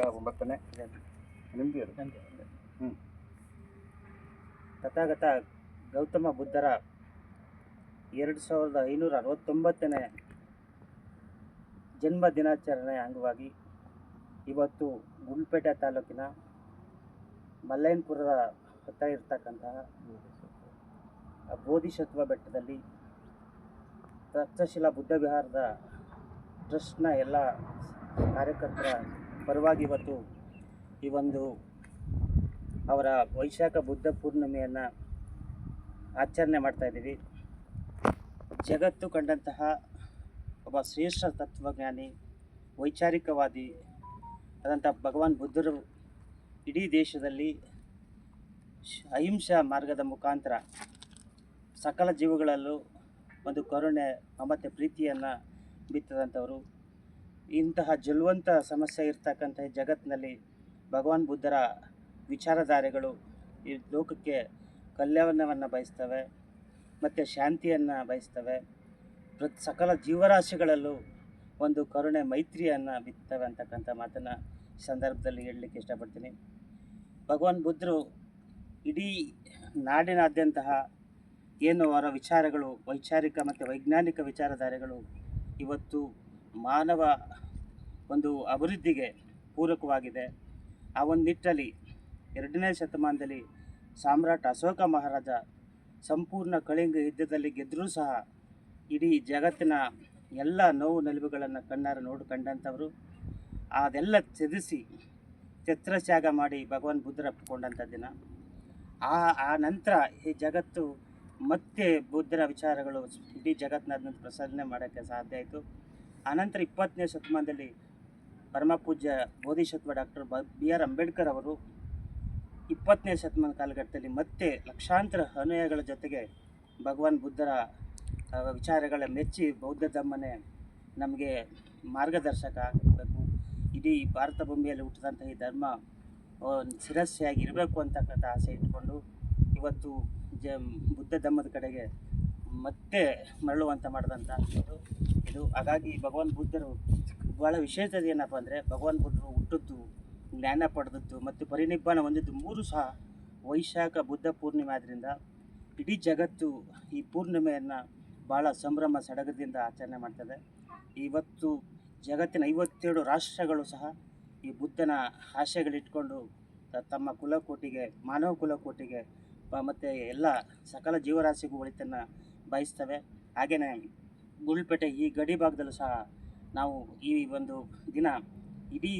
9ನೇ ನಿಮ್ಮದು ತಥಾಗತ ಗೌತಮ ಬುದ್ಧರ 2569ನೇ ಜನ್ಮ ದಿನಾಚರಣೆ ಅಂಗವಾಗಿ ಇವತ್ತು ಗುಂಡ್ಲುಪೇಟೆ ತಾಲೂಕಿನ ಮಲ್ಲಯ್ಯನಪುರದ ಹತ್ತಿರ ಇರ್ತಕ್ಕಂತಹ ಬೋಧಿಸತ್ವ ಬೆಟ್ಟದಲ್ಲಿ ತಕ್ಷಶಿಲಾ ಬುದ್ಧ ವಿಹಾರದ ಟ್ರಸ್ಟ್ನ ಎಲ್ಲ ಕಾರ್ಯಕರ್ತರ ಪರವಾಗಿ ಇವತ್ತು ಈ ಒಂದು ಅವರ ವೈಶಾಖ ಬುದ್ಧ ಪೂರ್ಣಿಮೆಯನ್ನು ಆಚರಣೆ ಮಾಡ್ತಾಯಿದ್ದೀವಿ. ಜಗತ್ತು ಕಂಡಂತಹ ಒಬ್ಬ ಶ್ರೇಷ್ಠ ತತ್ವಜ್ಞಾನಿ, ವೈಚಾರಿಕವಾದಿ ಆದಂಥ ಭಗವಾನ್ ಬುದ್ಧರು ಇಡೀ ದೇಶದಲ್ಲಿ ಅಹಿಂಸಾ ಮಾರ್ಗದ ಮುಖಾಂತರ ಸಕಲ ಜೀವಗಳಲ್ಲೂ ಒಂದು ಕರುಣೆ, ಮಮತೆ, ಪ್ರೀತಿಯನ್ನು ಬಿತ್ತದಂಥವರು. ಇಂತಹ ಜಲ್ವಂತ ಸಮಸ್ಯೆ ಇರ್ತಕ್ಕಂಥ ಜಗತ್ತಿನಲ್ಲಿ ಭಗವಾನ್ ಬುದ್ಧರ ವಿಚಾರಧಾರೆಗಳು ಈ ಲೋಕಕ್ಕೆ ಕಲ್ಯಾಣವನ್ನು ಬಯಸ್ತವೆ ಮತ್ತು ಶಾಂತಿಯನ್ನು ಬಯಸ್ತವೆ. ಸಕಲ ಜೀವರಾಶಿಗಳಲ್ಲೂ ಒಂದು ಕರುಣೆ, ಮೈತ್ರಿಯನ್ನು ಬಿತ್ತವೆ ಅಂತಕ್ಕಂಥ ಮಾತನ್ನು ಈ ಸಂದರ್ಭದಲ್ಲಿ ಹೇಳಲಿಕ್ಕೆ ಇಷ್ಟಪಡ್ತೀನಿ. ಭಗವಾನ್ ಬುದ್ಧರು ಇಡೀ ನಾಡಿನಾದ್ಯಂತಹ ಏನು ಅವರ ವಿಚಾರಗಳು, ವೈಚಾರಿಕ ಮತ್ತು ವೈಜ್ಞಾನಿಕ ವಿಚಾರಧಾರೆಗಳು ಇವತ್ತು ಮಾನವ ಒಂದು ಅಭಿವೃದ್ಧಿಗೆ ಪೂರಕವಾಗಿದೆ. ಆ ಒಂದು ನಿಟ್ಟಲ್ಲಿ 2ನೇ ಶತಮಾನದಲ್ಲಿ ಸಾಮ್ರಾಟ್ ಅಶೋಕ ಮಹಾರಾಜ ಸಂಪೂರ್ಣ ಕಳಿಂಗ ಯುದ್ಧದಲ್ಲಿ ಗೆದ್ದರೂ ಸಹ ಇಡೀ ಜಗತ್ತಿನ ಎಲ್ಲ ನೋವು ನಲಿವುಗಳನ್ನು ಕಣ್ಣಾರೆ ಕಂಡಂಥವರು. ಅದೆಲ್ಲ ತ್ಯಜಿಸಿ ಛತ್ರತ್ಯಾಗ ಮಾಡಿ ಭಗವಾನ್ ಬುದ್ಧರು ಅಪ್ಪಿಕೊಂಡಂಥ ದಿನ. ಆ ನಂತರ ಈ ಜಗತ್ತು ಮತ್ತೆ ಬುದ್ಧರ ವಿಚಾರಗಳು ಇಡೀ ಜಗತ್ತಿನಾದ್ಯಂತ ಪ್ರಸಾರಣೆ ಮಾಡೋಕ್ಕೆ ಸಾಧ್ಯ ಆಯಿತು. ಆನಂತರ 20ನೇ ಶತಮಾನದಲ್ಲಿ ಪರಮ ಪೂಜ್ಯ ಬೋಧಿಸತ್ವ ಡಾಕ್ಟರ್ BR ಅಂಬೇಡ್ಕರ್ ಅವರು 20ನೇ ಶತಮಾನ ಕಾಲಘಟ್ಟದಲ್ಲಿ ಮತ್ತೆ ಲಕ್ಷಾಂತರ ಅನುಯಾಯಿಗಳ ಜೊತೆಗೆ ಭಗವಾನ್ ಬುದ್ಧರ ವಿಚಾರಗಳ ಮೆಚ್ಚಿ ಬೌದ್ಧ ಧಮ್ಮನೇ ನಮಗೆ ಮಾರ್ಗದರ್ಶಕ ಆಗಬೇಕು, ಇಡೀ ಭಾರತ ಭೂಮಿಯಲ್ಲಿ ಹುಟ್ಟಿದಂಥ ಈ ಧರ್ಮ ಶಿರಸ್ಸಿಯಾಗಿ ಇರಬೇಕು ಅಂತಕ್ಕಂಥ ಆಸೆ ಇಟ್ಕೊಂಡು ಇವತ್ತು ಬುದ್ಧ ಧಮ್ಮದ ಕಡೆಗೆ ಮತ್ತೆ ಮರಳುವಂತ ಮಾಡಿದಂಥ ಇದು. ಹಾಗಾಗಿ ಭಗವಾನ್ ಬುದ್ಧರು ಭಾಳ ವಿಶೇಷತೆ ಏನಪ್ಪ ಅಂದರೆ, ಭಗವಾನ್ ಬುದ್ಧರು ಹುಟ್ಟಿದ್ದು, ಜ್ಞಾನ ಪಡೆದದ್ದು ಮತ್ತು ಪರಿನಿಬ್ಬಾನ ಹೊಂದಿದ್ದು 3 ಸಹ ವೈಶಾಖ ಬುದ್ಧ ಪೂರ್ಣಿಮೆ ಆದ್ದರಿಂದ ಇಡೀ ಜಗತ್ತು ಈ ಪೂರ್ಣಿಮೆಯನ್ನು ಭಾಳ ಸಂಭ್ರಮ ಸಡಗರದಿಂದ ಆಚರಣೆ ಮಾಡ್ತದೆ. ಇವತ್ತು ಜಗತ್ತಿನ 57 ರಾಷ್ಟ್ರಗಳು ಸಹ ಈ ಬುದ್ಧನ ಆಶಯಗಳಿಟ್ಕೊಂಡು ತಮ್ಮ ಕುಲಕೋಟಿಗೆ, ಮಾನವ ಕುಲಕೋಟಿಗೆ ಮತ್ತು ಎಲ್ಲ ಸಕಲ ಜೀವರಾಶಿಗೂ ಒಳಿತನ್ನು ಬಯಸ್ತವೆ. ಹಾಗೆಯೇ ಗುಂಡ್ಲುಪೇಟೆ ಈ ಗಡಿ ಭಾಗದಲ್ಲೂ ಸಹ ನಾವು ಈ ಒಂದು ದಿನ ಇಡೀ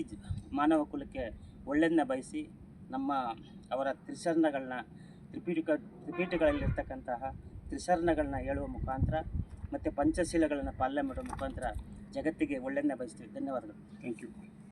ಮಾನವ ಕುಲಕ್ಕೆ ಒಳ್ಳೆಯದನ್ನ ಬಯಸಿ ಅವರ ತ್ರಿಸರ್ಣಗಳನ್ನ ತ್ರಿಪೀಠಗಳಲ್ಲಿರ್ತಕ್ಕಂತಹ ತ್ರಿಸರ್ಣಗಳನ್ನ ಹೇಳುವ ಮುಖಾಂತರ ಮತ್ತು ಪಂಚಶೀಲಗಳನ್ನು ಪಾಲನೆ ಮಾಡುವ ಮುಖಾಂತರ ಜಗತ್ತಿಗೆ ಒಳ್ಳೆಯದನ್ನ ಬಯಸ್ತೀವಿ. ಧನ್ಯವಾದಗಳು. Thank you.